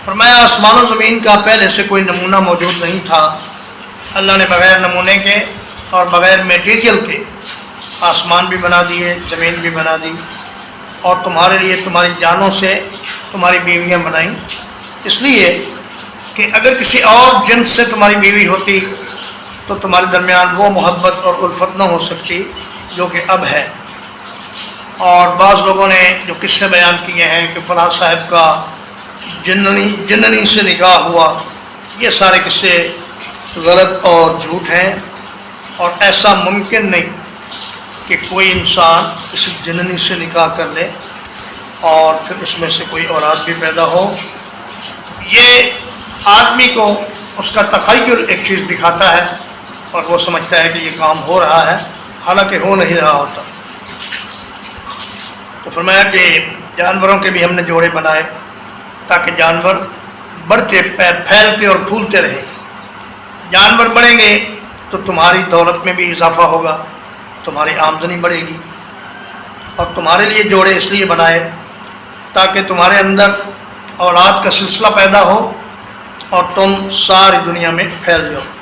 فرمایا آسمان و زمین کا پہلے سے کوئی نمونہ موجود نہیں تھا، اللہ نے بغیر نمونے کے اور بغیر میٹیریل کے آسمان بھی بنا دیے، زمین بھی بنا دی، اور تمہارے لیے تمہاری جانوں سے تمہاری بیویاں بنائیں، اس لیے کہ اگر کسی اور جنس سے تمہاری بیوی ہوتی تو تمہارے درمیان وہ محبت اور الفت نہ ہو سکتی جو کہ اب ہے۔ اور بعض لوگوں نے جو قصے بیان کیے ہیں کہ فلاں صاحب کا جننی سے نکاح ہوا، یہ سارے قصے غلط اور جھوٹ ہیں، اور ایسا ممکن نہیں کہ کوئی انسان کسی جننی سے نکاح کر لے اور پھر اس میں سے کوئی اولاد بھی پیدا ہو۔ یہ آدمی کو اس کا تخیل ایک چیز دکھاتا ہے اور وہ سمجھتا ہے کہ یہ کام ہو رہا ہے، حالانکہ ہو نہیں رہا ہوتا۔ تو فرمایا کہ جانوروں کے بھی ہم نے جوڑے بنائے تاکہ جانور بڑھتے پھیلتے اور پھولتے رہیں۔ جانور بڑھیں گے تو تمہاری دولت میں بھی اضافہ ہوگا، تمہاری آمدنی بڑھے گی، اور تمہارے لیے جوڑے اس لیے بنائے تاکہ تمہارے اندر اولاد کا سلسلہ پیدا ہو اور تم ساری دنیا میں پھیل جاؤ۔